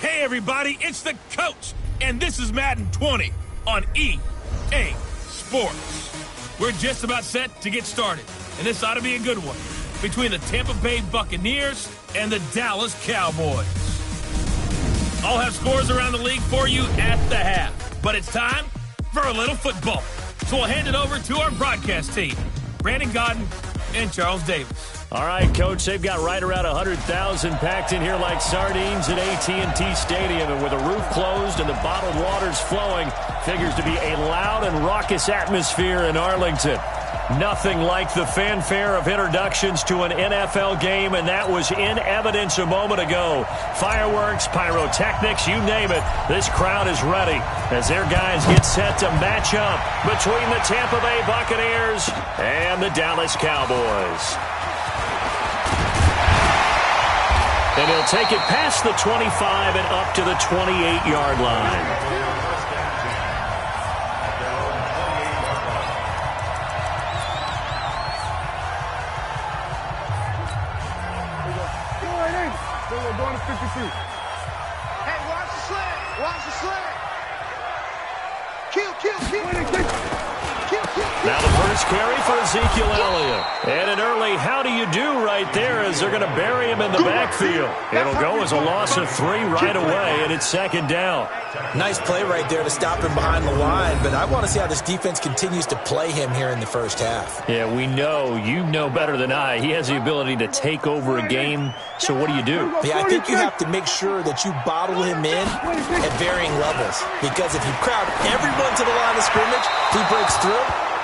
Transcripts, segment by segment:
Hey everybody, it's the coach, and this is Madden 20 on EA Sports. We're just about set to get started, and this ought to be a good one between the Tampa Bay Buccaneers and the Dallas Cowboys. I'll have scores around the league for you at the half, but it's time for a little football. So we'll hand it over to our broadcast team, Brandon Godden and Charles Davis. All right, Coach, they've got right around 100,000 packed in here like sardines at AT&T Stadium. And with the roof closed and the bottled waters flowing, figures to be a loud and raucous atmosphere in Arlington. Nothing like the fanfare of introductions to an NFL game, and that was in evidence a moment ago. Fireworks, pyrotechnics, you name it. This crowd is ready as their guys get set to match up between the Tampa Bay Buccaneers and the Dallas Cowboys. And he'll take it past the 25 and up to the 28-yard line. Going to 52. Hey, watch the slant. Watch the slant. Kill. Now the first carry for Ezekiel Elliott. And an early how do you do right there as they're going to bury him in the backfield. It'll go as a loss of 3 right away, and it's second down. Nice play right there to stop him behind the line, but I want to see how this defense continues to play him here in the first half. Yeah, we know. You know better than I. He has the ability to take over a game, so what do you do? Yeah, I think you have to make sure that you bottle him in at varying levels, because if you crowd everyone to the line of scrimmage, if he breaks through,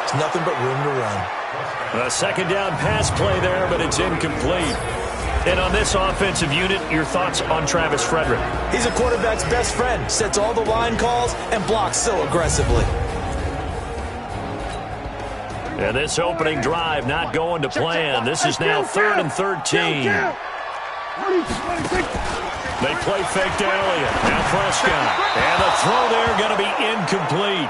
there's nothing but room to run. A second down pass play there, but it's incomplete. And on this offensive unit, your thoughts on Travis Frederick? He's a quarterback's best friend, sets all the line calls, and blocks so aggressively. And this opening drive not going to plan. This is now 3rd and 13. They play fake to Elliott. Now Prescott. And the throw there going to be incomplete.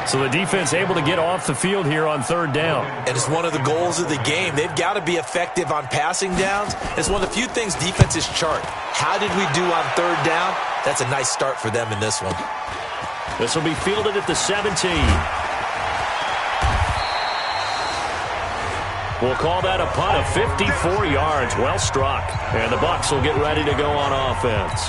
So the defense able to get off the field here on 3rd down. And it's one of the goals of the game. They've got to be effective on passing downs. It's one of the few things defenses chart. How did we do on 3rd down? That's a nice start for them in this one. This will be fielded at the 17. We'll call that a punt of 54 yards. Well struck. And the Bucs will get ready to go on offense.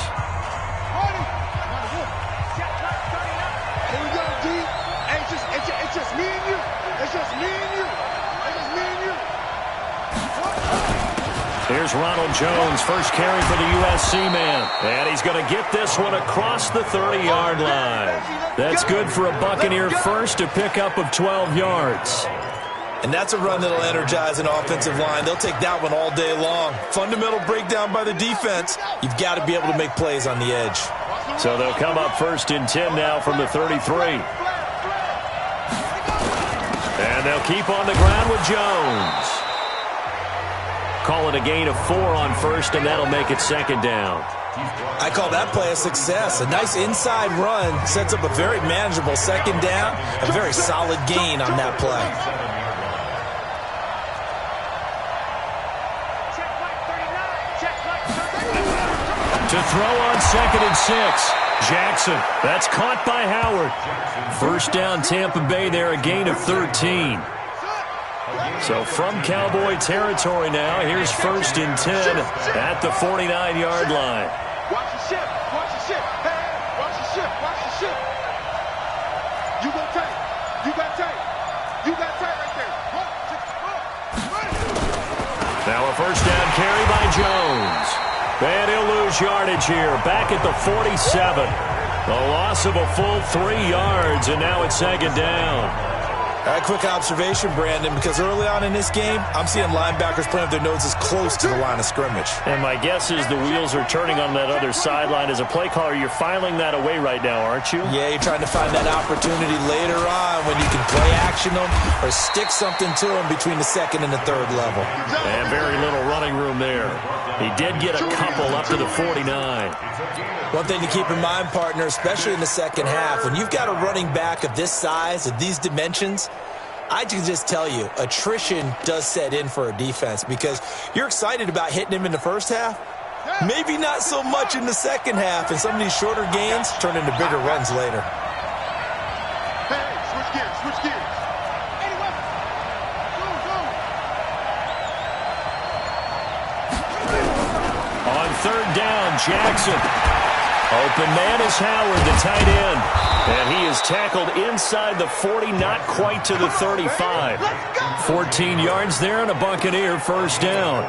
Here's Ronald Jones, first carry for the USC man. And he's going to get this one across the 30-yard line. That's good for a Buccaneer first, a pickup of 12 yards. And that's a run that'll energize an offensive line. They'll take that one all day long. Fundamental breakdown by the defense. You've got to be able to make plays on the edge. So they'll come up 1st and 10 now from the 33. And they'll keep on the ground with Jones. Call it a gain of 4 on 1st, and that'll make it 2nd down. I call that play a success. A nice inside run sets up a very manageable 2nd down. A very solid gain on that play. To throw on 2nd and 6. Jackson. That's caught by Howard. 1st down Tampa Bay there, a gain of 13. So from Cowboy territory now, here's 1st and 10 at the 49-yard line. Watch the ship. Watch the ship. Hey, watch the ship. Watch the ship. You got tight. You got tight. You got tight right there. Now a 1st down carry by Jones. And he'll lose yardage here. Back at the 47. A loss of a full 3 yards, and now it's 2nd down. All right, quick observation, Brandon, because early on in this game, I'm seeing linebackers playing with their noses close to the line of scrimmage. And my guess is the wheels are turning on that other sideline. As a play caller, you're filing that away right now, aren't you? Yeah, you're trying to find that opportunity later on when you can play action them or stick something to them between the 2nd and the 3rd level. And very little running room there. He did get a couple up to the 49. One thing to keep in mind, partner, especially in the second half, when you've got a running back of this size, of these dimensions, I can just tell you, attrition does set in for a defense because you're excited about hitting him in the first half. Maybe not so much in the second half, and some of these shorter gains turn into bigger runs later. Hey, switch gears, switch gears. On third down, Jackson. Open man is Howard, the tight end. And he is tackled inside the 40, not quite to the 35. 14 yards there and a Buccaneer first down.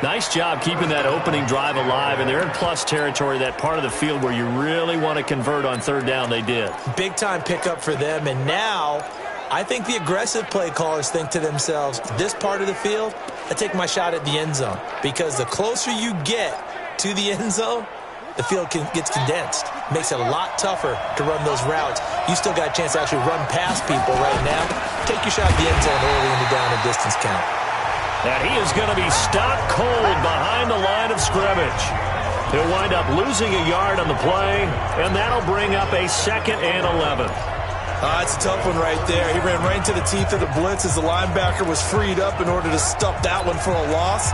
Nice job keeping that opening drive alive, and they're in plus territory, that part of the field where you really want to convert on third down. They did. Big-time pickup for them, and now I think the aggressive play callers think to themselves, this part of the field, I take my shot at the end zone, because the closer you get to the end zone, the field gets condensed. Makes it a lot tougher to run those routes. You still got a chance to actually run past people right now. Take your shot at the end zone early in the down and distance count. And he is going to be stopped cold behind the line of scrimmage. He'll wind up losing a yard on the play, and that'll bring up a 2nd and 11. It's a tough one right there. He ran right into the teeth of the blitz as the linebacker was freed up in order to stuff that one for a loss.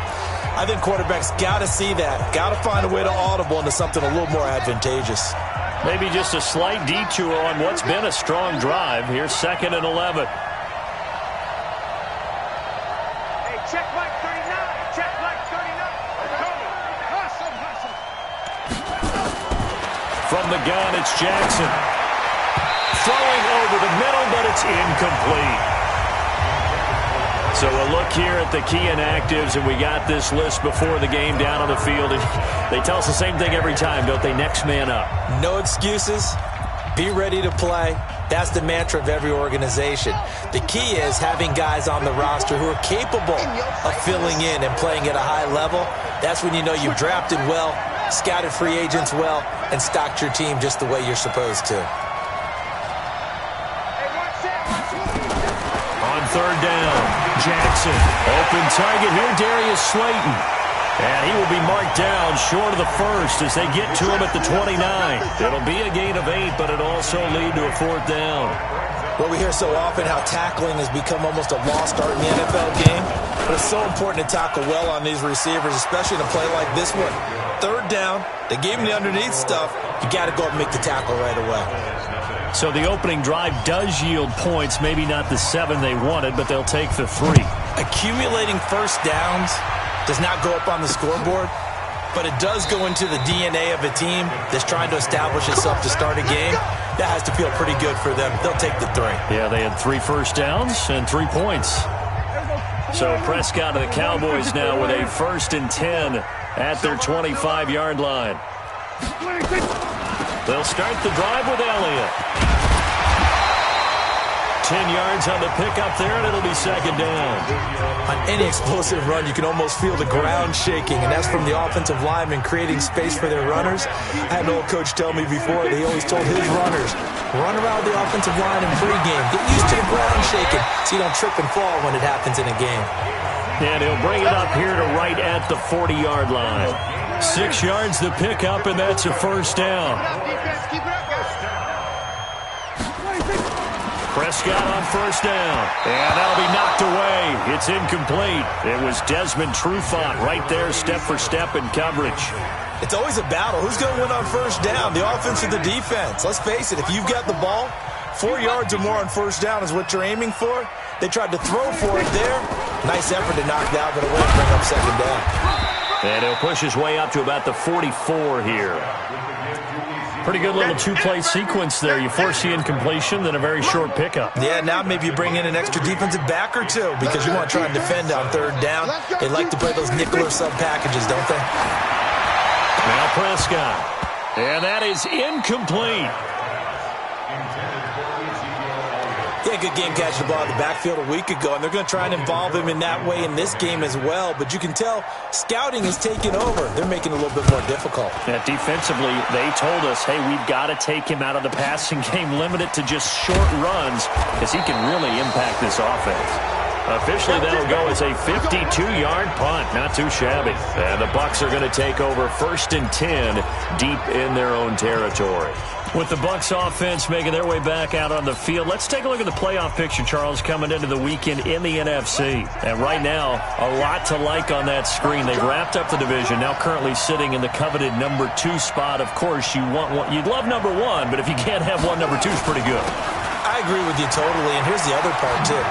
I think quarterbacks got to see that. Got to find a way to audible into something a little more advantageous. Maybe just a slight detour on what's been a strong drive. Here's 2nd and 11. Hey, check Mike 39. Check Mike 39. Hustle, hustle. From the gun, it's Jackson. Throwing over the middle, but it's incomplete. So a look here at the key inactives, and we got this list before the game down on the field. And they tell us the same thing every time, don't they? Next man up. No excuses. Be ready to play. That's the mantra of every organization. The key is having guys on the roster who are capable of filling in and playing at a high level. That's when you know you've drafted well, scouted free agents well, and stocked your team just the way you're supposed to. On third down, Jackson. Open target here, Darius Slayton. And he will be marked down short of the first as they get to him at the 29. It'll be a gain of 8, but it'll also lead to a 4th down. Well, we hear so often how tackling has become almost a lost art in the NFL game. But it's so important to tackle well on these receivers, especially in a play like this one. Third down, they gave him the underneath stuff. You got to go up and make the tackle right away. So the opening drive does yield points, maybe not the 7 they wanted, but they'll take the 3. Accumulating first downs does not go up on the scoreboard, but it does go into the DNA of a team that's trying to establish itself to start a game. That has to feel pretty good for them. They'll take the 3. Yeah, they had 3 first downs and 3 points. So Prescott of the Cowboys now with a 1st and 10 at their 25-yard line. They'll start the drive with Elliott. 10 yards on the pickup there, and it'll be 2nd down. On any explosive run, you can almost feel the ground shaking, and that's from the offensive linemen creating space for their runners. I had an old coach tell me before, he always told his runners, run around the offensive line in pregame. Get used to the ground shaking so you don't trip and fall when it happens in a game. And he'll bring it up here to right at the 40-yard line. 6 yards the pickup, and that's a 1st down. Prescott on 1st down, and that'll be knocked away. It's incomplete. It was Desmond Trufant right there, step for step in coverage. It's always a battle. Who's going to win on 1st down, the offense or the defense? Let's face it, if you've got the ball, 4 yards or more on 1st down is what you're aiming for. They tried to throw for it there. Nice effort to knock that one away and bring up 2nd down. And he'll push his way up to about the 44 here. Pretty good little 2-play sequence there. You force the incompletion, then a very short pickup. Yeah, now maybe you bring in an extra defensive back or 2 because you want to try and defend on 3rd down. They like to play those nickel or sub packages, don't they? Now Prescott. And that is incomplete. Yeah, good game catching the ball in the backfield a week ago, and they're going to try and involve him in that way in this game as well. But you can tell scouting is taking over. They're making it a little bit more difficult. Yeah, defensively, they told us, hey, we've got to take him out of the passing game, limit it to just short runs, because he can really impact this offense. Officially, that'll go as a 52-yard punt. Not too shabby. And the Bucs are going to take over 1st and 10 deep in their own territory. With the Bucs offense making their way back out on the field, let's take a look at the playoff picture, Charles, coming into the weekend in the NFC. And right now, a lot to like on that screen. They've wrapped up the division, now currently sitting in the coveted number 2 spot. Of course, you'd love number 1, but if you can't have one, number 2 is pretty good. I agree with you totally, and here's the other part, too.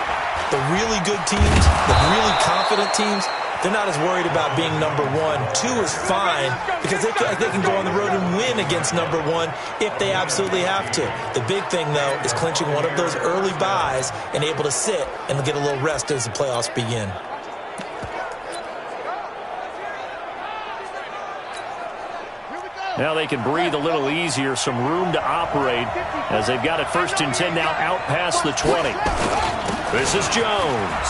The really good teams, the really confident teams, they're not as worried about being number 1. 2 is fine because they can go on the road and win against number 1 if they absolutely have to. The big thing, though, is clinching one of those early byes and able to sit and get a little rest as the playoffs begin. Now they can breathe a little easier, some room to operate as they've got it 1st and 10 now out past the 20. This is Jones.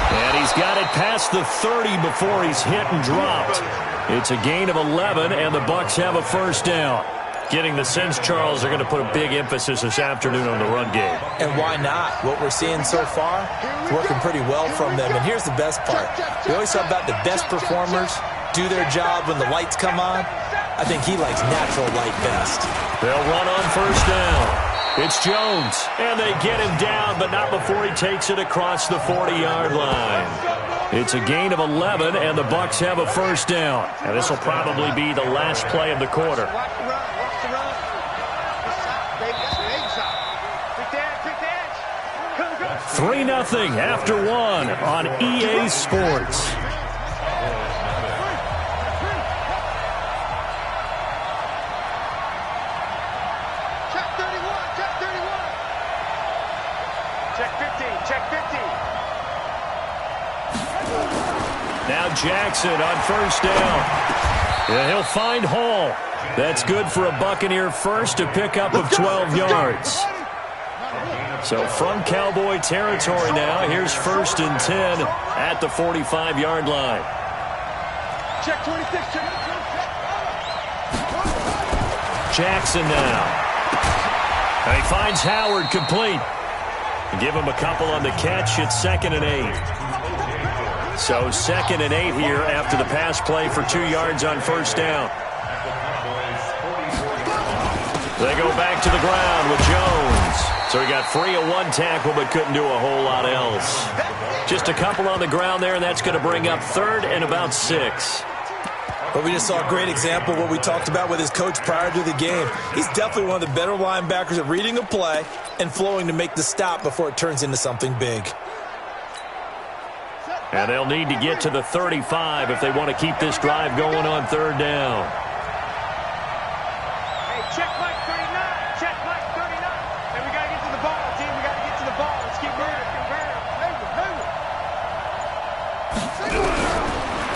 And he's got it past the 30 before he's hit and dropped. It's a gain of 11, and the Bucs have a 1st down. Getting the sense, Charles, they're going to put a big emphasis this afternoon on the run game. And why not? What we're seeing so far is working pretty well from them. And here's the best part. We always talk about the best performers do their job when the lights come on. I think he likes natural light best. They'll run on 1st down. It's Jones, and they get him down, but not before he takes it across the 40-yard line. It's a gain of 11, and the Bucs have a 1st down. And this will probably be the last play of the quarter. 3-0 after 1 on EA Sports. Now Jackson on 1st down. Yeah, he'll find Hall. That's good for a Buccaneer 1st to pick up of 12 yards. So from Cowboy territory now, here's 1st and 10 at the 45-yard line. Check 26, check. Jackson now. And he finds Howard complete. Give him a couple on the catch. It's 2nd and 8. So 2nd and 8 here after the pass play for 2 yards on 1st down. They go back to the ground with Jones. So he got free of 1 tackle but couldn't do a whole lot else. Just a couple on the ground there, and that's going to bring up 3rd and about 6. But we just saw a great example of what we talked about with his coach prior to the game. He's definitely one of the better linebackers at reading a play and flowing to make the stop before it turns into something big. And they'll need to get to the 35 if they want to keep this drive going on 3rd down. Hey, check Mike 39. Check Mike 39. Hey, we got to get to the ball, team. We got to get to the ball. Let's keep moving.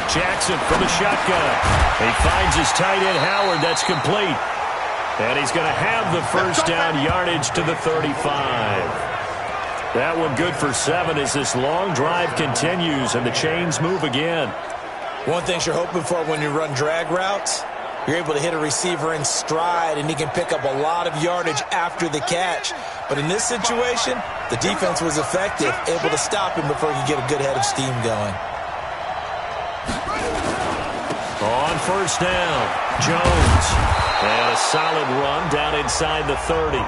Jackson from the shotgun. He finds his tight end, Howard. That's complete. And he's going to have the 1st down yardage to the 35. That one good for 7 as this long drive continues and the chains move again. One thing you're hoping for when you run drag routes, you're able to hit a receiver in stride and he can pick up a lot of yardage after the catch. But in this situation, the defense was effective, able to stop him before he could get a good head of steam going. On 1st down, Jones. And a solid run down inside the 30.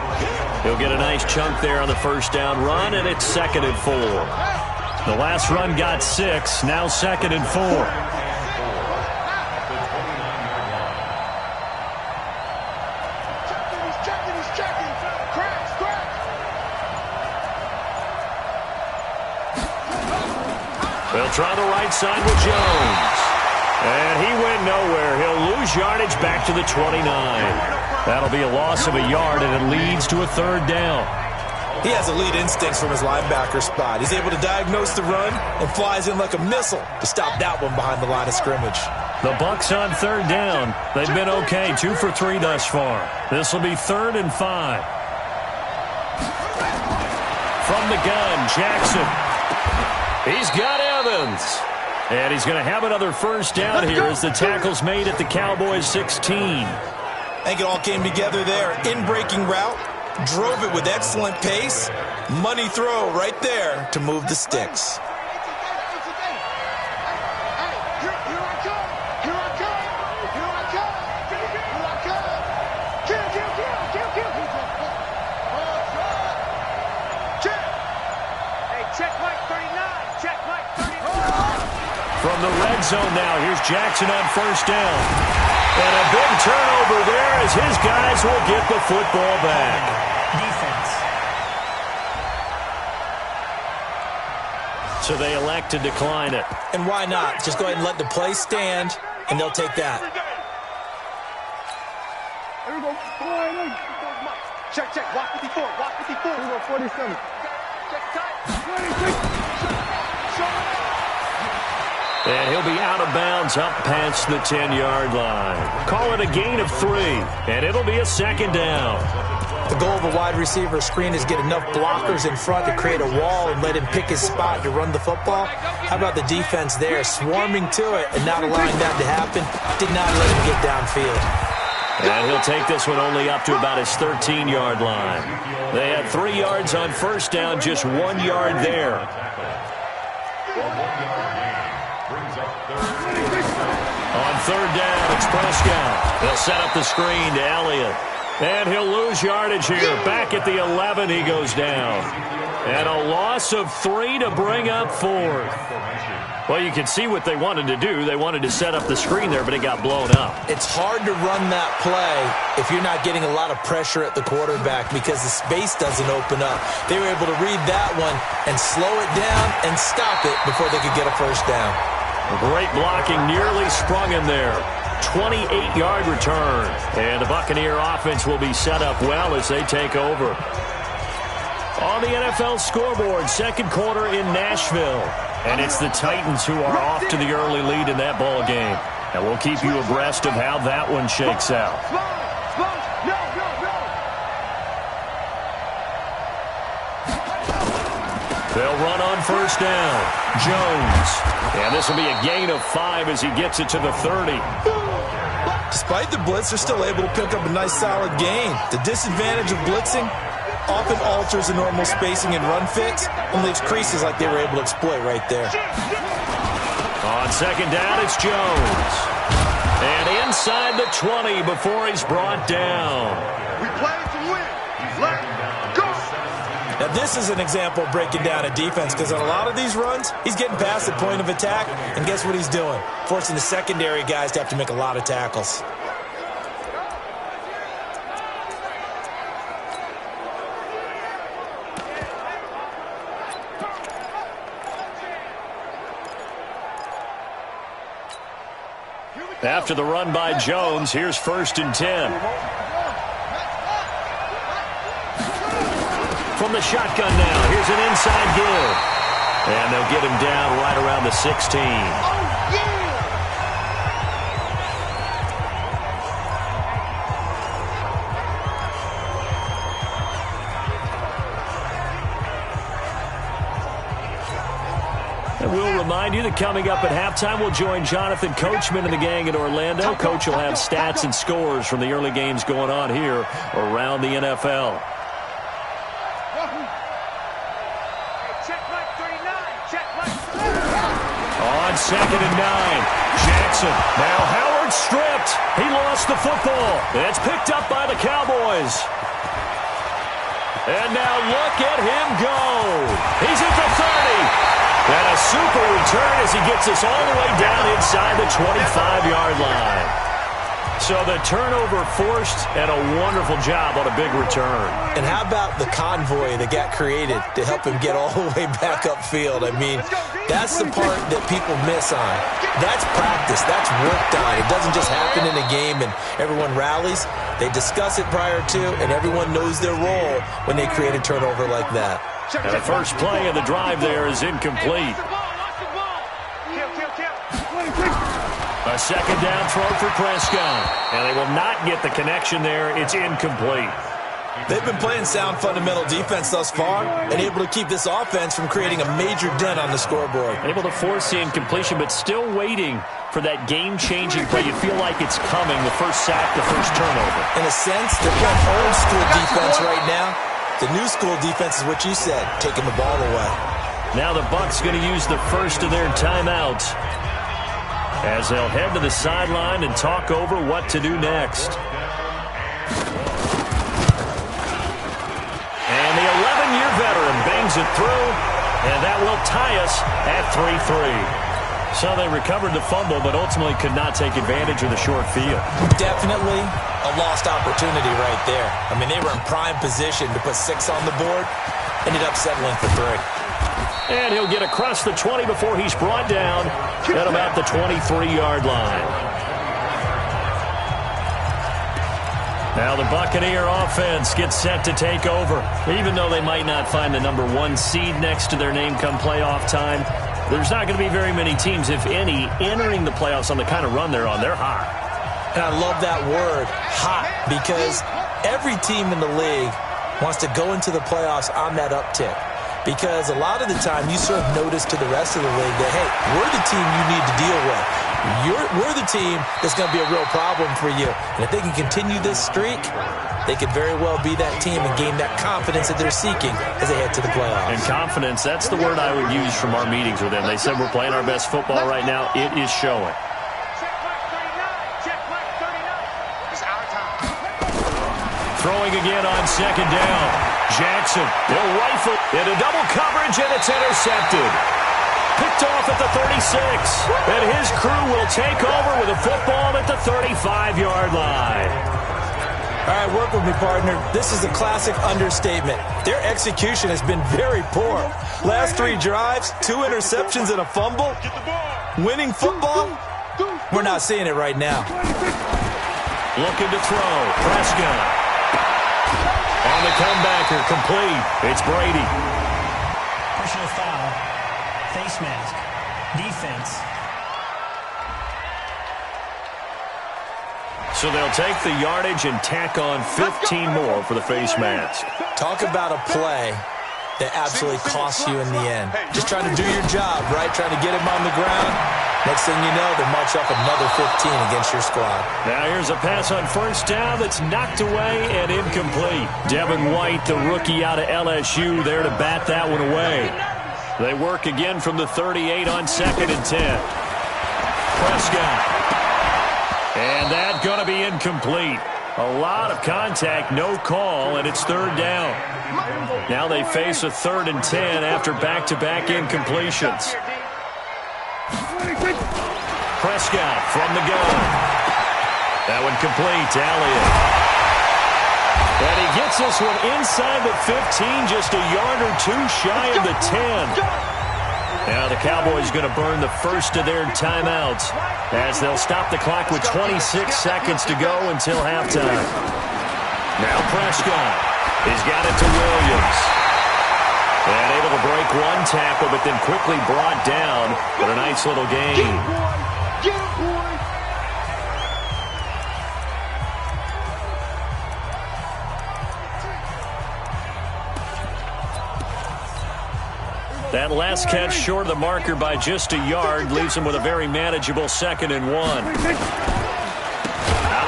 He'll get a nice chunk there on the 1st down run, and it's 2nd and 4. The last run got 6, now 2nd and 4. They'll try the right side with Jones. And he went nowhere. He'll lose yardage back to the 29. That'll be a loss of a yard, and it leads to a 3rd down. He has elite instincts from his linebacker spot. He's able to diagnose the run and flies in like a missile to stop that one behind the line of scrimmage. The Bucs on 3rd down. They've been okay, 2 for 3 thus far. This will be 3rd and 5. From the gun, Jackson. He's got Evans. And he's going to have another 1st down here as the tackle's made at the Cowboys 16. I think it all came together there. In-breaking route, drove it with excellent pace. Money throw right there to move the sticks. zone now. Here's Jackson on first down. And a big turnover there as his guys will get the football back. Defense. So they elect to decline it. And why not? Just go ahead and let the play stand, and they'll take that. There we go. Check, check. Watch 54. Watch 54. Here we go, 47. Check tight. And he'll be out of bounds up past the 10-yard line. Call it a gain of 3, and it'll be a second down. The goal of a wide receiver screen is get enough blockers in front to create a wall and let him pick his spot to run the football. How about the defense there, swarming to it and not allowing that to happen? Did not let him get downfield. And he'll take this one only up to about his 13-yard line. They had 3 yards on first down, just 1 yard there. On third down, it's Prescott. They'll set up the screen to Elliott. And he'll lose yardage here. Back at the 11, he goes down. And a loss of 3 to bring up 4th. Well, you can see what they wanted to do. They wanted to set up the screen there, but it got blown up. It's hard to run that play if you're not getting a lot of pressure at the quarterback because the space doesn't open up. They were able to read that one and slow it down and stop it before they could get a first down. Great blocking, nearly sprung him there. 28-yard return. And the Buccaneer offense will be set up well as they take over. On the NFL scoreboard, second quarter in Nashville. And it's the Titans who are off to the early lead in that ball game. And we'll keep you abreast of how that one shakes out. They'll run on first down. Jones. And this will be a gain of 5 as he gets it to the 30. Despite the blitz, they're still able to pick up a nice solid gain. The disadvantage of blitzing often alters the normal spacing and run fits and leaves creases like they were able to exploit right there. On second down, it's Jones. And inside the 20 before he's brought down. We play to win. Let's go. Now, this is an example of breaking down a defense because on a lot of these runs, he's getting past the point of attack, and guess what he's doing? Forcing the secondary guys to have to make a lot of tackles. After the run by Jones, here's 1st and 10. From the shotgun now, here's an inside give. And they'll get him down right around the 16. And we'll remind you that coming up at halftime, we'll join Jonathan Coachman and the gang in Orlando. Coach will have stats and scores from the early games going on here around the NFL. On 2nd and 9, Jackson. Now Howard stripped. He lost the football. It's picked up by the Cowboys. And now look at him go. He's at the 30. And a super return as he gets us all the way down inside the 25-yard line. So the turnover forced and a wonderful job on a big return. And how about the convoy that got created to help him get all the way back upfield? I mean, that's the part that people miss on. That's practice. That's worked on. It doesn't just happen in a game and everyone rallies. They discuss it prior to, and everyone knows their role when they create a turnover like that. And the first play of the drive there is incomplete. A second down throw for Prescott. And they will not get the connection there. It's incomplete. They've been playing sound fundamental defense thus far and able to keep this offense from creating a major dent on the scoreboard. Able to force the incompletion, but still waiting for that game-changing play. You feel like it's coming, the first sack, the first turnover. In a sense, they're playing old school defense right now. The new school defense is what you said, taking the ball away. Now the Bucs going to use the first of their timeouts as they'll head to the sideline and talk over what to do next. And the 11-year veteran bangs it through, and that will tie us at 3-3. So they recovered the fumble, but ultimately could not take advantage of the short field. Definitely a lost opportunity right there. I mean, they were in prime position to put 6 on the board. Ended up settling for 3. And he'll get across the 20 before he's brought down at about the 23-yard line. Now the Buccaneer offense gets set to take over. Even though they might not find the number 1 seed next to their name come playoff time, there's not going to be very many teams, if any, entering the playoffs on the kind of run they're on. They're hot. And I love that word, hot, because every team in the league wants to go into the playoffs on that uptick. Because a lot of the time you serve notice to the rest of the league that, hey, we're the team you need to deal with. We're the team that's going to be a real problem for you. And if they can continue this streak, they could very well be that team and gain that confidence that they're seeking as they head to the playoffs. And confidence, that's the word I would use from our meetings with them. They said we're playing our best football right now. It is showing. Throwing again on second down. Jackson, they'll rifle into double coverage, and it's intercepted. Picked off at the 36, and his crew will take over with a football at the 35-yard line. All right, work with me, partner. This is a classic understatement. Their execution has been very poor. Last 3 drives, 2 interceptions and a fumble. Winning football? We're not seeing it right now. Looking to throw. Prescott. On the comebacker, complete. It's Brady. Personal foul. Face mask. Defense. So they'll take the yardage and tack on 15 more for the face mask. Talk about a play that absolutely costs you in the end. Just trying to do your job, right? Trying to get him on the ground. Next thing you know, they march up another 15 against your squad. Now here's a pass on first down that's knocked away and incomplete. Devin White, the rookie out of LSU, there to bat that one away. They work again from the 38 on 2nd and 10. Prescott. And that's going to be incomplete. A lot of contact, no call, and it's 3rd down. Now they face a 3rd and 10 after back-to-back incompletions. Prescott from the gun. That one complete to Elliott. And he gets this one inside the 15, just a yard or 2 shy of the 10. Now the Cowboys going to burn the first of their timeouts as they'll stop the clock with 26 seconds to go until halftime. Now Prescott. He's got it to Williams. And able to break 1 tackle, but then quickly brought down. But a nice little gain. Get him, boy. That last catch short of the marker by just a yard leaves him with a very manageable 2nd and 1. Out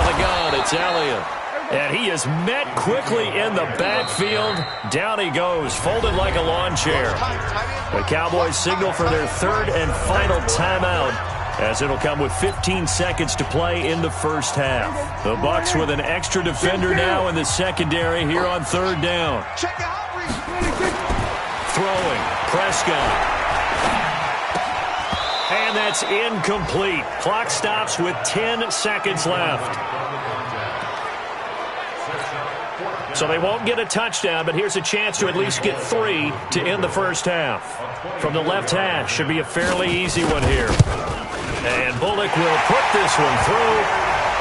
of the gun, it's Elliott. And he is met quickly in the backfield. Down he goes, folded like a lawn chair. The Cowboys signal for their 3rd and final timeout, as it'll come with 15 seconds to play in the first half. The Bucs with an extra defender now in the secondary here on 3rd down. Throwing, Prescott. And that's incomplete. Clock stops with 10 seconds left. So they won't get a touchdown, but here's a chance to at least get 3 to end the first half. From the left hash, should be a fairly easy one here. And Bullock will put this one through,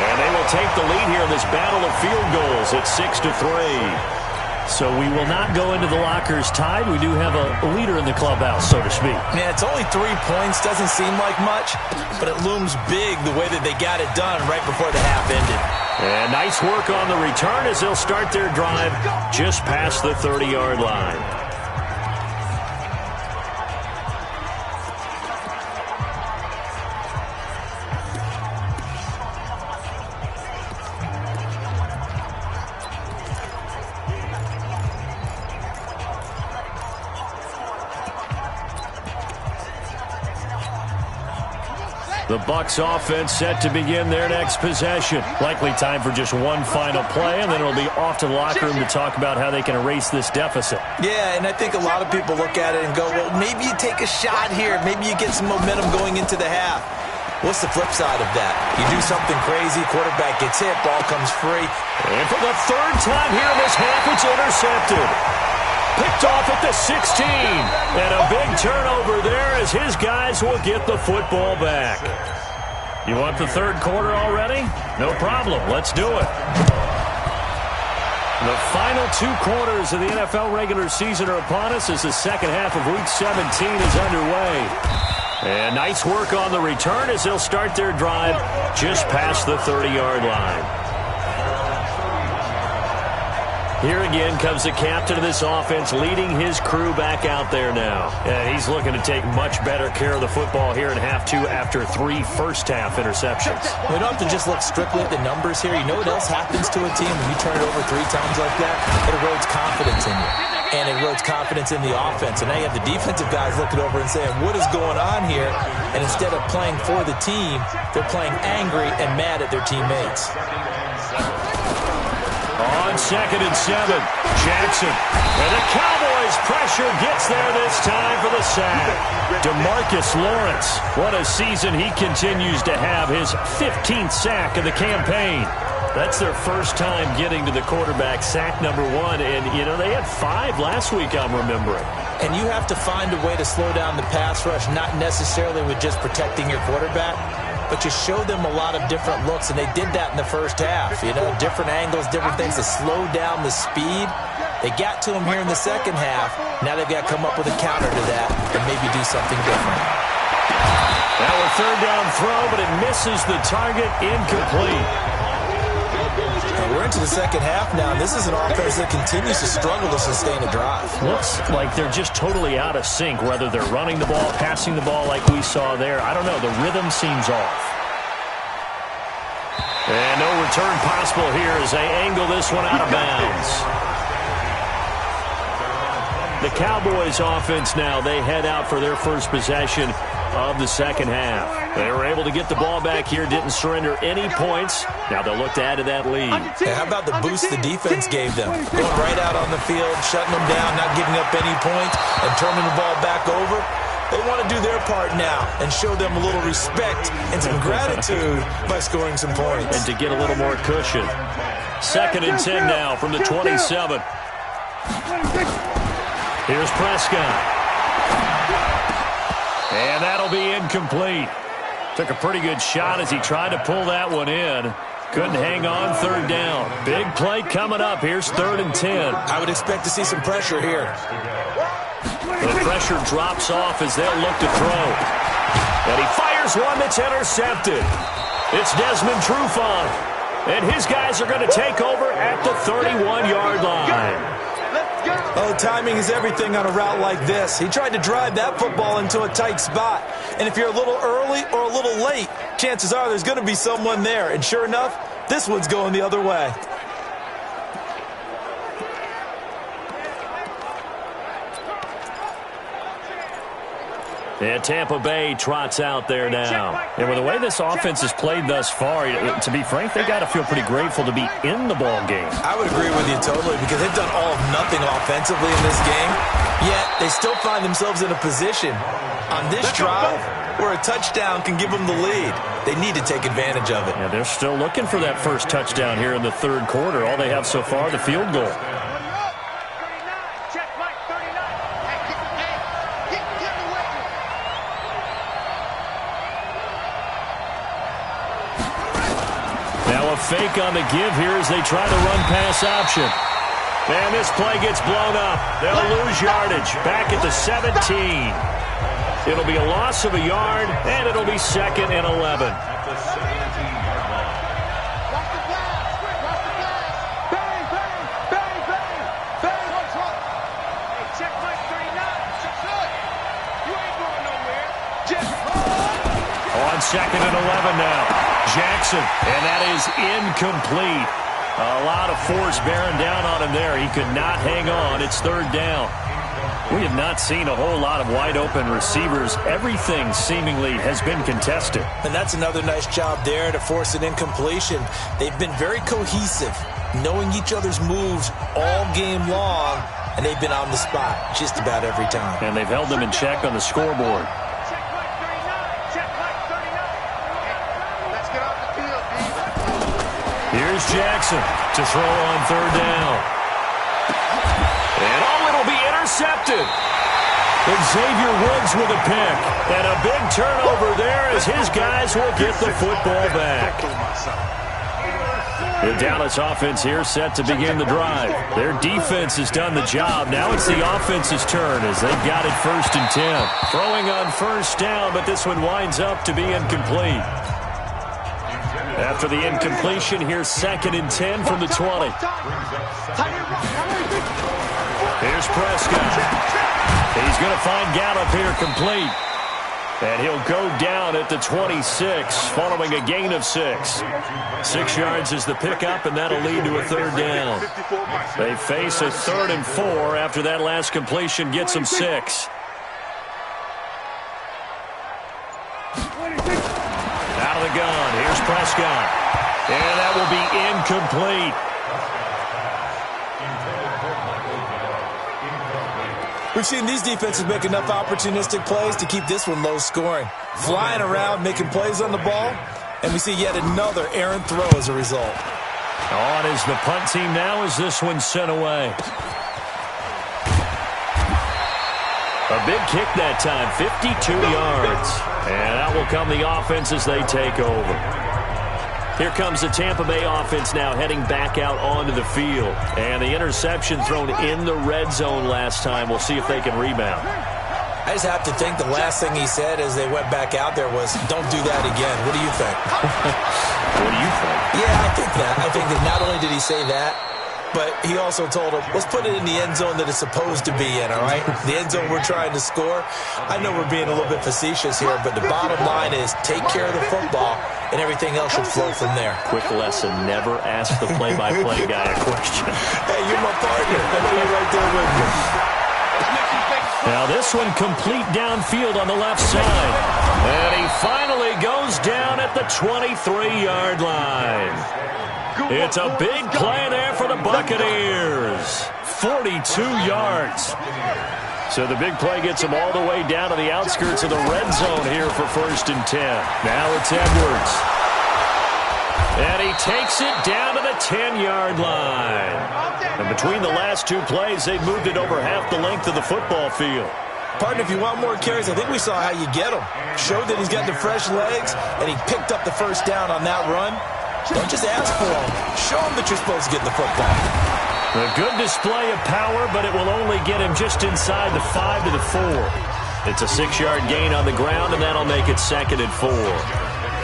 and they will take the lead here in this battle of field goals at 6-3. So we will not go into the lockers tied. We do have a leader in the clubhouse, so to speak. Yeah, it's only 3 points. Doesn't seem like much, but it looms big the way that they got it done right before the half ended. And nice work on the return as they'll start their drive just past the 30-yard line. The Bucs offense set to begin their next possession. Likely time for just one final play, and then it'll be off to the locker room to talk about how they can erase this deficit. Yeah, and I think a lot of people look at it and go, well, maybe you take a shot here. Maybe you get some momentum going into the half. What's the flip side of that? You do something crazy, quarterback gets hit, ball comes free. And for the third time here in this half, it's intercepted. Picked off at the 16. And a big turnover there as his guys will get the football back. You want the third quarter already? No problem. Let's do it. The final 2 quarters of the NFL regular season are upon us as the second half of Week 17 is underway. And nice work on the return as they'll start their drive just past the 30-yard line. Here again comes the captain of this offense leading his crew back out there now. And he's looking to take much better care of the football here in half 2 after 3 first-half interceptions. We don't have to just look strictly at the numbers here. You know what else happens to a team when you turn it over 3 times like that? It erodes confidence in you. And it erodes confidence in the offense. And now you have the defensive guys looking over and saying, what is going on here? And instead of playing for the team, they're playing angry and mad at their teammates. On 2nd and 7, Jackson. And the Cowboys pressure gets there this time for the sack. DeMarcus Lawrence. What a season he continues to have. His 15th sack of the campaign. That's their first time getting to the quarterback, sack number 1. And, you know, they had 5 last week, I'm remembering. And you have to find a way to slow down the pass rush, not necessarily with just protecting your quarterback, but you show them a lot of different looks, and they did that in the first half. You know, different angles, different things to slow down the speed. They got to him here in the second half. Now they've got to come up with a counter to that and maybe do something different. Now a third down throw, but it misses the target, incomplete. We're into the second half now, and this is an offense that continues to struggle to sustain a drive. Looks like they're just totally out of sync, whether they're running the ball, passing the ball like we saw there. I don't know. The rhythm seems off. And no return possible here as they angle this one out of bounds. The Cowboys offense now, they head out for their first possession of the second half. They were able to get the ball back here, didn't surrender any points. Now they'll look to add to that lead. Yeah, how about the boost the defense gave them? Going right out on the field, shutting them down, not giving up any points, and turning the ball back over. They want to do their part now and show them a little respect and some gratitude by scoring some points. And to get a little more cushion. 2nd and 10 now from the 27. Here's Prescott. And that'll be incomplete. Took a pretty good shot as he tried to pull that one in. Couldn't hang on, third down. Big play coming up. Here's 3rd and 10. I would expect to see some pressure here. The pressure drops off as they'll look to throw. And he fires one that's intercepted. It's Desmond Trufant. And his guys are going to take over at the 31-yard line. Oh, timing is everything on a route like this. He tried to drive that football into a tight spot. And if you're a little early or a little late, chances are there's going to be someone there. And sure enough, this one's going the other way. And Tampa Bay trots out there now. And with the way this offense has played thus far, to be frank, they got to feel pretty grateful to be in the ball game. I would agree with you totally because they've done all of nothing offensively in this game. Yet they still find themselves in a position on this drive where a touchdown can give them the lead. They need to take advantage of it. Yeah, they're still looking for that first touchdown here in the third quarter. All they have so far, the field goal. Fake on the give here as they try to run pass option. And this play gets blown up. They'll lose yardage back at the 17. It'll be a loss of a yard, and it'll be 2nd and 11. On 2nd and 11 now. Jackson, and that is incomplete. A lot of force bearing down on him there. He could not hang on. It's 3rd down. We have not seen a whole lot of wide-open receivers. Everything seemingly has been contested. And that's another nice job there to force an incompletion. They've been very cohesive, knowing each other's moves all game long, and they've been on the spot just about every time. And they've held them in check on the scoreboard. Here's Jackson to throw on third down. And it'll be intercepted. Xavier Woods with a pick. And a big turnover there as his guys will get the football back. The Dallas offense here set to begin the drive. Their defense has done the job. Now it's the offense's turn as they've got it 1st and 10. Throwing on first down, but this one winds up to be incomplete. After the incompletion, here's 2nd and 10 from the 20. Here's Prescott. He's going to find Gallup here complete. And he'll go down at the 26 following a gain of 6. 6 yards is the pickup, and that'll lead to a third down. They face a 3rd and 4 after that last completion gets them 6. Out of the gun. Here's Prescott. And that will be incomplete. We've seen these defenses make enough opportunistic plays to keep this one low scoring. Flying around, making plays on the ball, and we see yet another errant throw as a result. On is the punt team now as this one's sent away. A big kick that time, 52 yards. And out will come the offense as they take over. Here comes the Tampa Bay offense now heading back out onto the field. And the interception thrown in the red zone last time. We'll see if they can rebound. I just have to think the last thing he said as they went back out there was, don't do that again. What do you think? What do you think? Yeah, I think that. I think that not only did he say that, but he also told him, let's put it in the end zone that it's supposed to be in, all right? The end zone we're trying to score. I know we're being a little bit facetious here, but the bottom line is take care of the football, and everything else should flow from there. Quick lesson, never ask the play-by-play guy a question. Hey, you're my partner. I know you're right there with me. Now this one complete downfield on the left side. And he finally goes down at the 23-yard line. It's a big play there for the Buccaneers. 42 yards. So the big play gets them all the way down to the outskirts of the red zone here for 1st and 10. Now it's Edwards. And he takes it down to the 10-yard line. And between the last 2 plays, they've moved it over half the length of the football field. Partner, if you want more carries, I think we saw how you get them. Showed that he's got the fresh legs, and he picked up the first down on that run. Don't just ask for them. Show them that you're supposed to get the football. A good display of power, but it will only get him just inside the 5 to the 4. It's a 6-yard gain on the ground, and that'll make it 2nd and 4.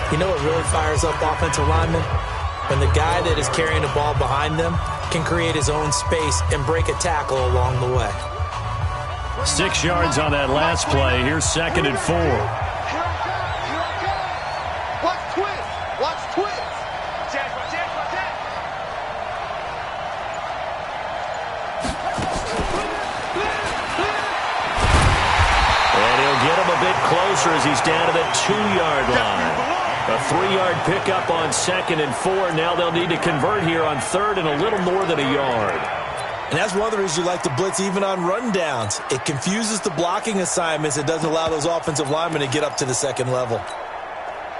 You know what really fires up offensive linemen? When the guy that is carrying the ball behind them can create his own space and break a tackle along the way. 6 yards on that last play. Here's 2nd and 4. Watch twist. Watch twist. And he'll get him a bit closer as he's down to the 2-yard line. A 3-yard pickup on 2nd and 4. Now they'll need to convert here on 3rd and a little more than a yard. And that's one of the reasons you like to blitz even on rundowns. It confuses the blocking assignments. It doesn't allow those offensive linemen to get up to the 2nd level.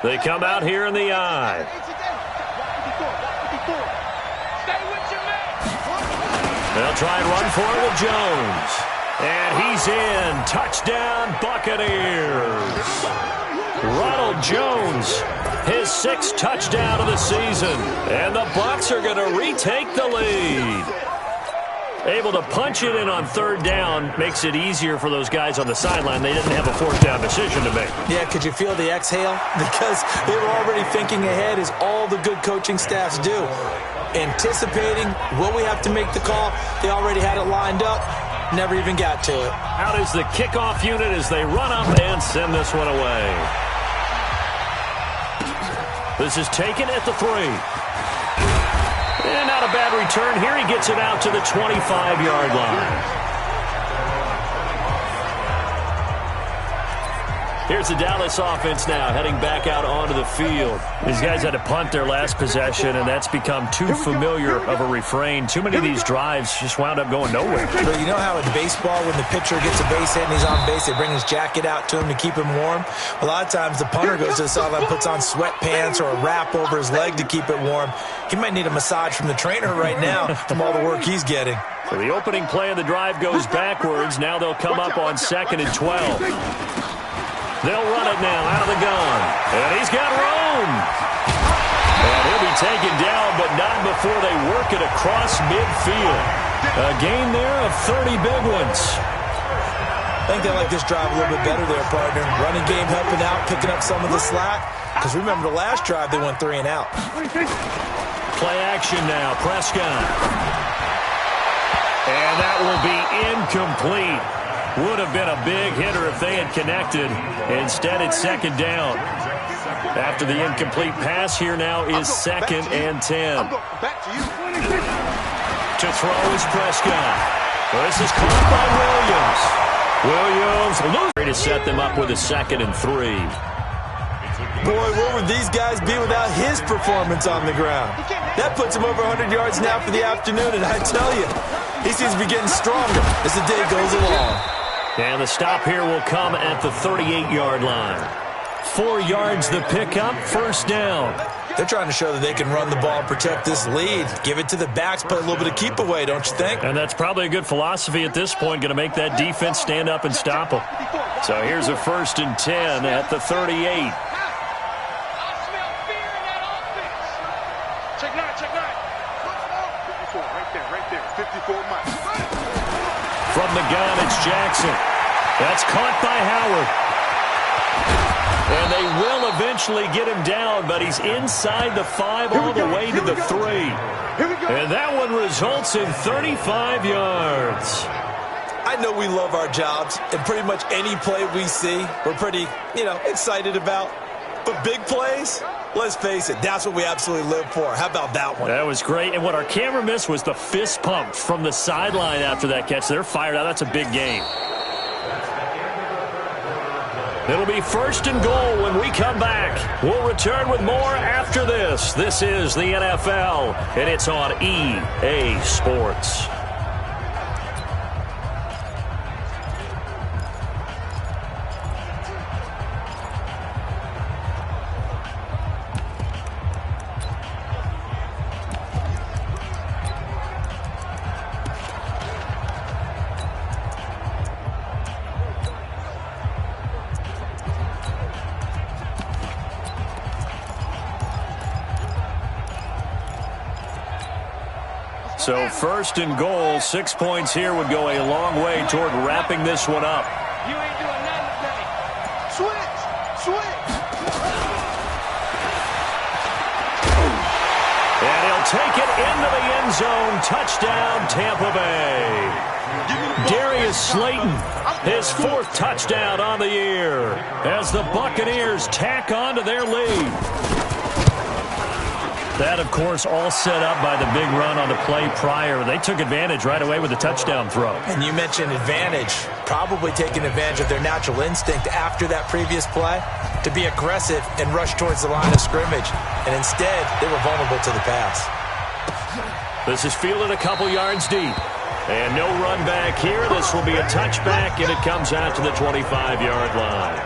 They come out here in the I. They'll try and run for it with Jones. And he's in. Touchdown, Buccaneers. Ronald Jones, his 6th touchdown of the season. And the Bucs are going to retake the lead. Able to punch it in on 3rd down makes it easier for those guys on the sideline. They didn't have a 4th down decision to make. Yeah, could you feel the exhale? Because they were already thinking ahead, as all the good coaching staffs do. Anticipating, will we have to make the call? They already had it lined up. Never even got to it. Out is the kickoff unit as they run up and send this one away. This is taken at the 3. And not a bad return here. He gets it out to the 25-yard line. Here's the Dallas offense now heading back out onto the field. These guys had to punt their last possession, and that's become too familiar of a refrain. Too many of these drives just wound up going nowhere. But you know how in baseball, when the pitcher gets a base hit and he's on base, they bring his jacket out to him to keep him warm? A lot of times the punter goes to the sideline, puts on sweatpants or a wrap over his leg to keep it warm. He might need a massage from the trainer right now from all the work he's getting. So the opening play of the drive goes backwards. Now they'll come up on 2nd and 12. They'll run it now out of the gun. And he's got room. And he'll be taken down, but not before they work it across midfield. A gain there of 30 big ones. I think they like this drive a little bit better there, partner. Running game helping out, picking up some of the slack. Because remember the last drive, they went 3 and out. Play action now, Prescott. And that will be incomplete. Would have been a big hitter if they had connected. Instead, it's 2nd down. After the incomplete pass, here now is 2nd and 10. To throw is Prescott. This is caught by Williams. Williams to set them up with a 2nd and 3. Boy, where would these guys be without his performance on the ground? That puts him over 100 yards now for the afternoon, and I tell you, he seems to be getting stronger as the day goes along. And the stop here will come at the 38-yard line. 4 yards the pickup, 1st down. They're trying to show that they can run the ball and protect this lead. Give it to the backs, play a little bit of keep away, don't you think? And that's probably a good philosophy at this point, going to make that defense stand up and stop them. So here's a 1st and 10 at the 38. From the gun, it's Jackson. That's caught by Howard. And they will eventually get him down, but he's inside the 5 all the way to the 3. And that one results in 35 yards. I know we love our jobs, and pretty much any play we see, we're pretty, excited about. But big plays, let's face it, that's what we absolutely live for. How about that one? That was great. And what our camera missed was the fist pump from the sideline after that catch. They're fired out. That's a big game. It'll be 1st and goal when we come back. We'll return with more after this. This is the NFL, and it's on EA Sports. So 1st and goal, 6 points here would go a long way toward wrapping this one up. You ain't doing nothing today. Switch. And he'll take it into the end zone. Touchdown, Tampa Bay. Darius Slayton, his 4th touchdown on the year as the Buccaneers tack on to their lead. That, of course, all set up by the big run on the play prior. They took advantage right away with the touchdown throw. And you mentioned advantage, probably taking advantage of their natural instinct after that previous play to be aggressive and rush towards the line of scrimmage. And instead, they were vulnerable to the pass. This is fielded a couple yards deep. And no run back here. This will be a touchback, and it comes out to the 25-yard line.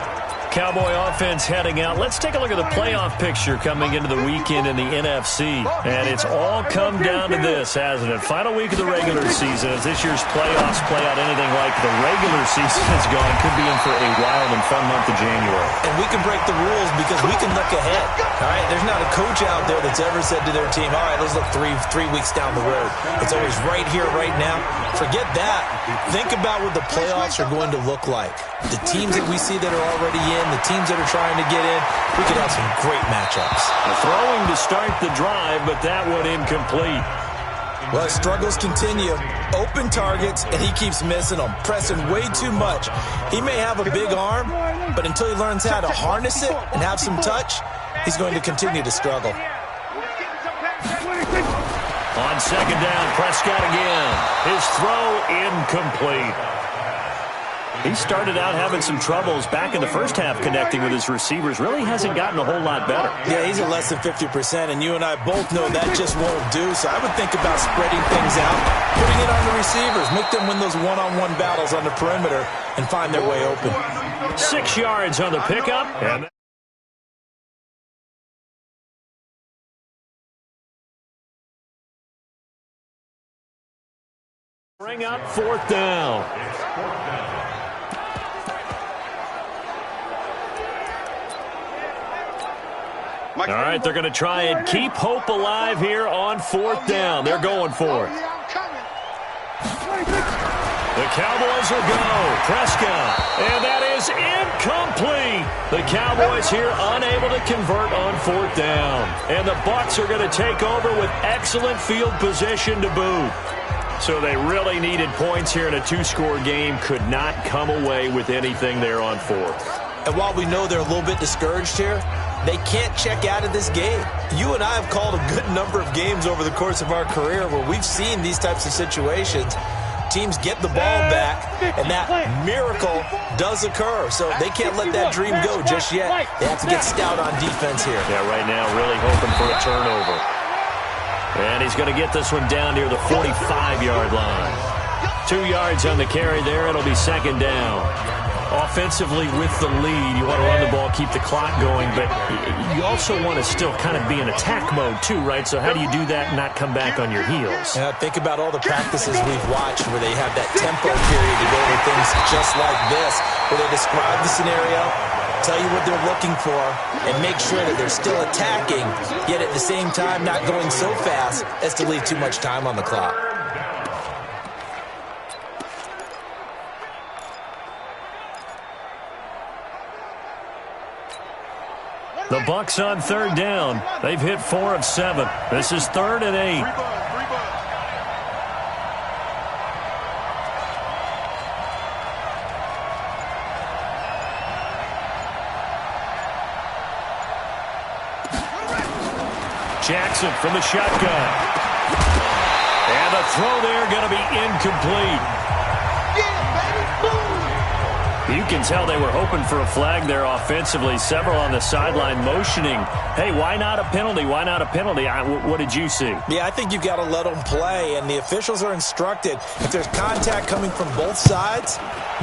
Cowboy offense heading out. Let's take a look at the playoff picture coming into the weekend in the NFC. And it's all come down to this, hasn't it? Final week of the regular season. As this year's playoffs play out anything like the regular season has gone, could be in for a wild and fun month of January. And we can break the rules because we can look ahead. All right, there's not a coach out there that's ever said to their team, all right, let's look three weeks down the road. It's always right here, right now. Forget that. Think about what the playoffs are going to look like. The teams that we see that are already in, the teams that are trying to get in, we could have some great matchups. Throwing to start the drive, but that one incomplete. Well, struggles continue. Open targets, and he keeps missing them, pressing way too much. He may have a big arm, but until he learns how to harness it and have some touch, he's going to continue to struggle. On 2nd down, Prescott again. His throw incomplete. He started out having some troubles back in the first half connecting with his receivers. Really hasn't gotten a whole lot better. Yeah, he's at less than 50%, and you and I both know that just won't do. So I would think about spreading things out, putting it on the receivers, make them win those one-on-one battles on the perimeter, and find their way open. 6 yards on the pickup. And bring up 4th down. All right, they're going to try and keep hope alive here on 4th down. They're going for it. The Cowboys will go. Prescott. And that is incomplete. The Cowboys here unable to convert on 4th down. And the Bucs are going to take over with excellent field position to boot. So they really needed points here in a 2-score game. Could not come away with anything there on 4th. And while we know they're a little bit discouraged here, they can't check out of this game. You and I have called a good number of games over the course of our career where we've seen these types of situations. Teams get the ball back, and that miracle does occur. So they can't let that dream go just yet. They have to get stout on defense here. Yeah, right now really hoping for a turnover. And he's going to get this one down near the 45-yard line. 2 yards on the carry there. It'll be 2nd down. Offensively with the lead, you want to run the ball, keep the clock going, but you also want to still kind of be in attack mode too, right? So how do you do that and not come back on your heels? Yeah, think about all the practices we've watched where they have that tempo period to go over things just like this, where they describe the scenario, tell you what they're looking for, and make sure that they're still attacking, yet at the same time not going so fast as to leave too much time on the clock. The Bucs on 3rd down. They've hit 4 of 7. This is 3rd and 8. Jackson from the shotgun. And the throw there going to be incomplete. You can tell they were hoping for a flag there offensively. Several on the sideline motioning, hey, why not a penalty? Why not a penalty? What did you see? Yeah, I think you've got to let them play, and the officials are instructed. If there's contact coming from both sides,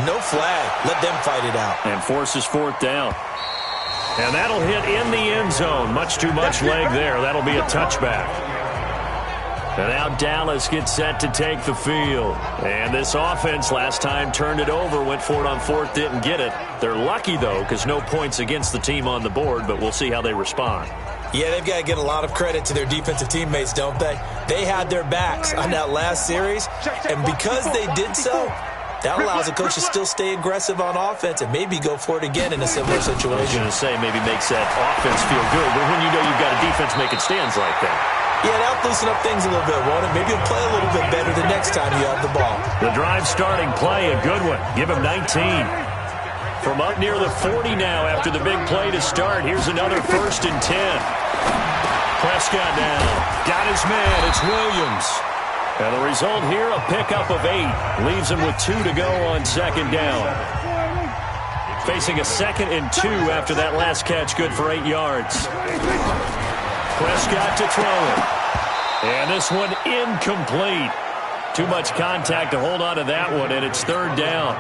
no flag. Let them fight it out. And forces 4th down. And that'll hit in the end zone. Much too much leg there. That'll be a touchback. And now Dallas gets set to take the field. And this offense last time turned it over, went for it on 4th, didn't get it. They're lucky, though, because no points against the team on the board, but we'll see how they respond. Yeah, they've got to get a lot of credit to their defensive teammates, don't they? They had their backs on that last series, and because they did so, that allows the coach to still stay aggressive on offense and maybe go for it again in a similar situation. I was going to say maybe makes that offense feel good, but when you know you've got a defense making stands like that. Yeah, that'll loosen up things a little bit, won't it? Maybe he'll play a little bit better the next time you have the ball. The drive starting play, a good one. Give him 19. From up near the 40 now after the big play to start. Here's another 1st and 10. Prescott now. Got his man. It's Williams. And the result here, a pickup of 8. Leaves him with 2 to go on 2nd down. Facing a 2nd and 2 after that last catch, good for 8 yards. Prescott to throw it. And this one incomplete. Too much contact to hold on to that one, and it's 3rd down.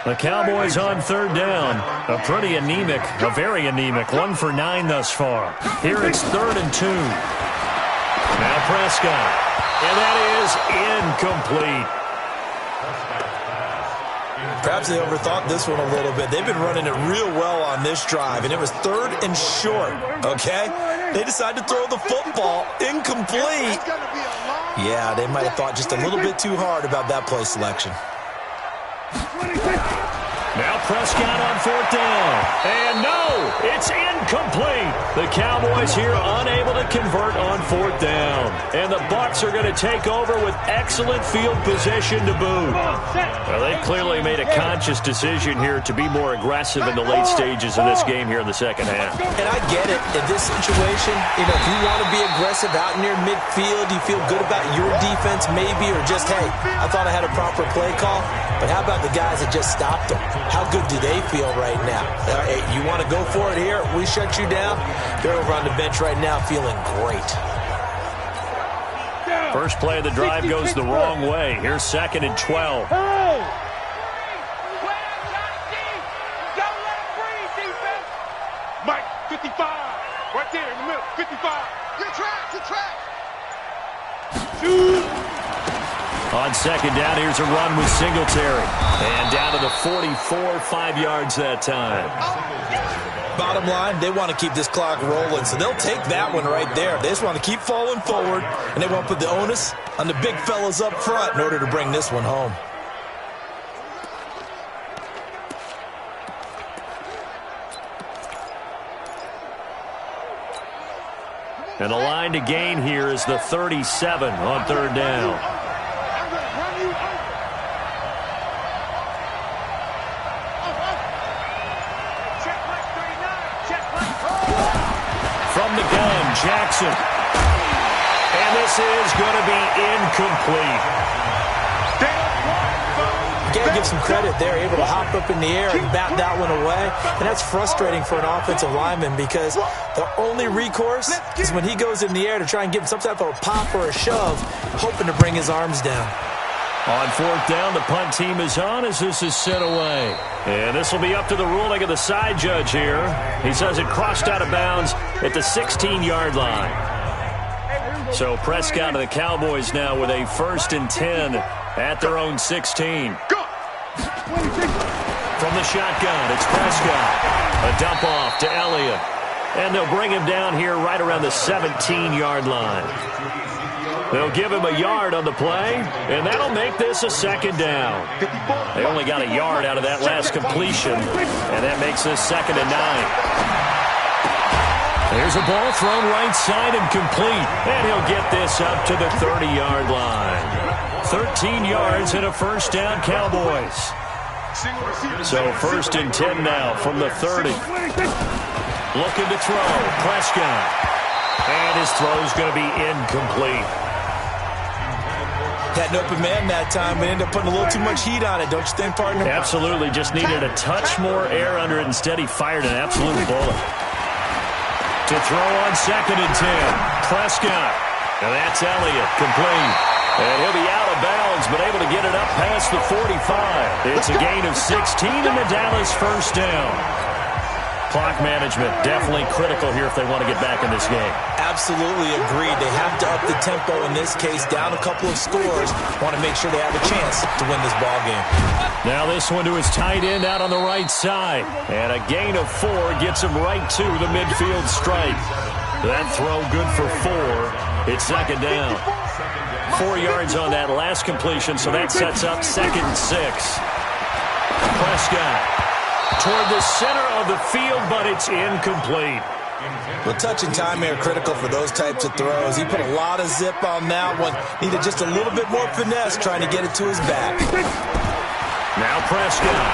The Cowboys on 3rd down. A pretty anemic, a very anemic, 1 for 9 thus far. Here it's 3rd and 2. Now Prescott. And that is incomplete. Perhaps they overthought this one a little bit. They've been running it real well on this drive, and it was 3rd and short, okay? They decided to throw the football incomplete. Yeah, they might have thought just a little bit too hard about that play selection. Now Prescott on 4th down. And no, it's incomplete. The Cowboys here unable to convert on 4th down. And the Bucs are going to take over with excellent field position to boot. Well, they clearly made a conscious decision here to be more aggressive in the late stages of this game here in the second half. And I get it. In this situation, if you want to be aggressive out near midfield, you feel good about your defense maybe, or just, hey, I thought I had a proper play call. But how about the guys that just stopped them? How good do they feel right now? Hey, you want to go for it here? We shut you down? They're over on the bench right now feeling great. First play of the drive goes the wrong way. Here's 2nd and 12. Mike, 55. Right there in the middle. 55. Your track. On 2nd down, here's a run with Singletary. And down to the 44, 5 yards that time. Bottom line, they want to keep this clock rolling, so they'll take that one right there. They just want to keep falling forward, and they want to put the onus on the big fellas up front in order to bring this one home. And the line to gain here is the 37 on 3rd down. From the gun, Jackson. And this is going to be incomplete. You gotta give some credit. They're able to hop up in the air and bat that one away. And that's frustrating for an offensive lineman because the only recourse is when he goes in the air to try and give some type of a pop or a shove, hoping to bring his arms down. On 4th down, the punt team is on as this is sent away. And this will be up to the ruling of the side judge here. He says it crossed out of bounds at the 16-yard line. So Prescott of the Cowboys now with a 1st and 10 at their own 16. From the shotgun, it's Prescott. A dump off to Elliott. And they'll bring him down here right around the 17-yard line. They'll give him a yard on the play, and that'll make this a 2nd down. They only got a yard out of that last completion, and that makes this 2nd and 9. There's a ball thrown right side and complete, and he'll get this up to the 30-yard line. 13 yards and a 1st down, Cowboys. So 1st and 10 now from the 30. Looking to throw, Prescott. And his throw's going to be incomplete. Had an open man that time, but ended up putting a little too much heat on it, don't you think, partner? Absolutely. Just needed a touch more air under it. Instead, he fired an absolute bullet. To throw on 2nd and 10. Prescott. And that's Elliott. Complete. And he'll be out of bounds, but able to get it up past the 45. It's a gain of 16 and the Dallas 1st down. Clock management definitely critical here if they want to get back in this game. Absolutely agreed. They have to up the tempo in this case, down a couple of scores. Want to make sure they have a chance to win this ball game. Now this one to his tight end out on the right side. And a gain of 4 gets him right to the midfield stripe. That throw good for 4. It's 2nd down. 4 yards on that last completion, so that sets up 2nd and 6. Prescott toward the center of the field, but it's incomplete. Well, touch and time here critical for those types of throws. He put a lot of zip on that one. Needed just a little bit more finesse trying to get it to his back. Now Prescott.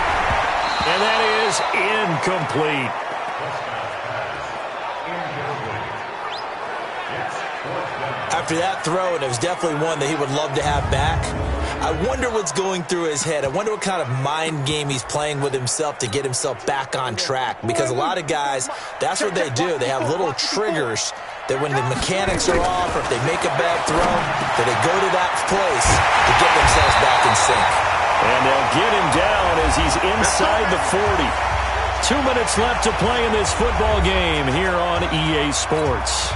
And that is incomplete. After that throw, and it was definitely one that he would love to have back, I wonder what's going through his head. I wonder what kind of mind game he's playing with himself to get himself back on track. Because a lot of guys, that's what they do. They have little triggers that when the mechanics are off or if they make a bad throw, that they go to that place to get themselves back in sync. And they'll get him down as he's inside the 40. 2 minutes left to play in this football game here on EA Sports.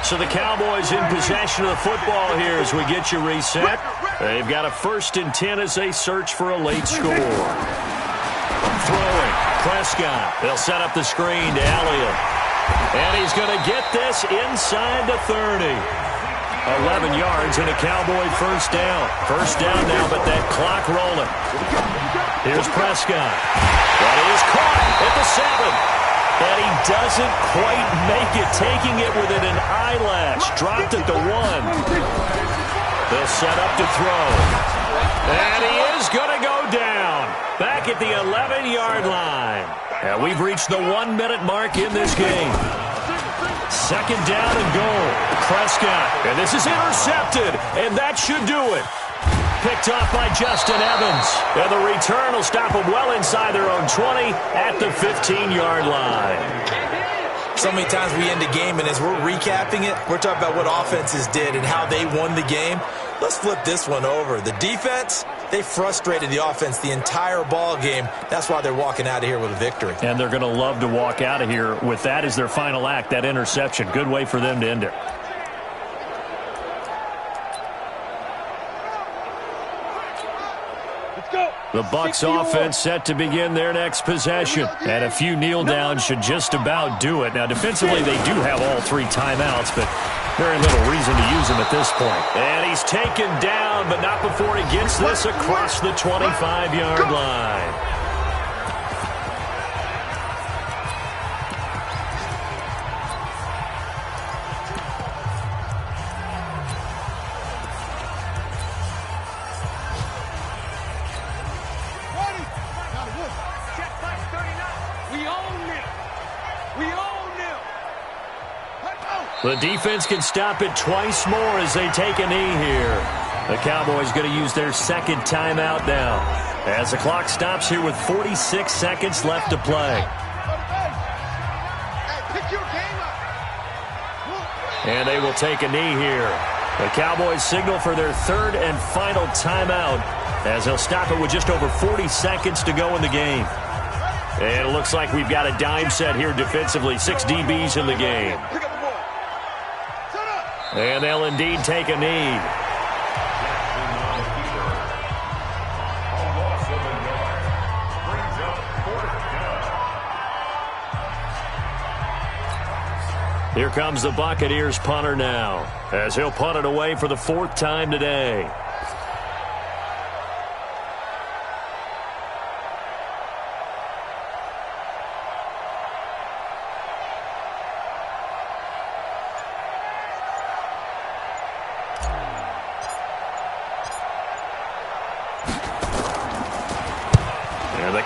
So the Cowboys in possession of the football here as we get you reset. They've got a 1st and 10 as they search for a late score. Throwing, Prescott. They'll set up the screen to Elliott. And he's going to get this inside the 30. 11 yards and a Cowboy 1st down. 1st down now, but that clock rolling. Here's Prescott. But he is caught at the 7. And he doesn't quite make it, taking it within an eyelash. Dropped at the 1. They'll set up to throw. And he is going to go down. Back at the 11-yard line. And we've reached the 1-minute mark in this game. Second down and goal. Prescott. And this is intercepted. And that should do it. Picked off by Justin Evans. And the return will stop them well inside their own 20 at the 15-yard line. So many times we end a game, and as we're recapping it, we're talking about what offenses did and how they won the game. Let's flip this one over. The defense, they frustrated the offense the entire ball game. That's why they're walking out of here with a victory. And they're going to love to walk out of here with that as their final act, that interception. Good way for them to end it. The Bucs offense set to begin their next possession. And a few kneel downs should just about do it. Now, defensively, they do have all 3 timeouts, but very little reason to use them at this point. And he's taken down, but not before he gets this across the 25-yard line. The defense can stop it twice more as they take a knee here. The Cowboys going to use their second timeout now as the clock stops here with 46 seconds left to play. And they will take a knee here. The Cowboys signal for their third and final timeout as they'll stop it with just over 40 seconds to go in the game. And it looks like we've got a dime set here defensively. 6 DBs in the game. And they'll indeed take a knee. Here comes the Buccaneers punter now, as he'll punt it away for the 4th time today.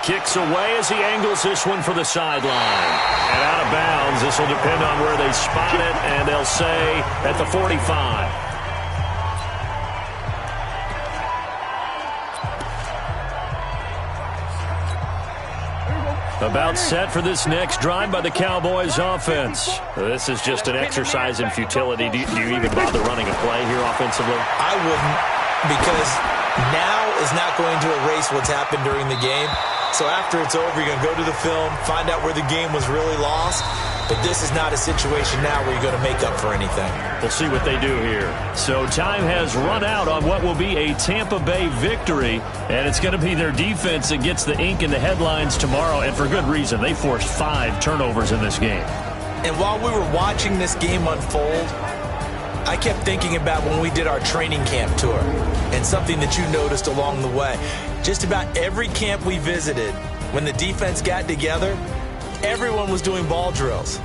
Kicks away as he angles this one for the sideline. And out of bounds, this will depend on where they spot it, and they'll say at the 45. About set for this next drive by the Cowboys offense. This is just an exercise in futility. Do you even bother running a play here offensively? I wouldn't, because now is not going to erase what's happened during the game. So after it's over, you're going to go to the film, find out where the game was really lost. But this is not a situation now where you're going to make up for anything. We'll see what they do here. So time has run out on what will be a Tampa Bay victory. And it's going to be their defense that gets the ink in the headlines tomorrow. And for good reason. They forced 5 turnovers in this game. And while we were watching this game unfold, I kept thinking about when we did our training camp tour and something that you noticed along the way. Just about every camp we visited, when the defense got together, everyone was doing ball drills.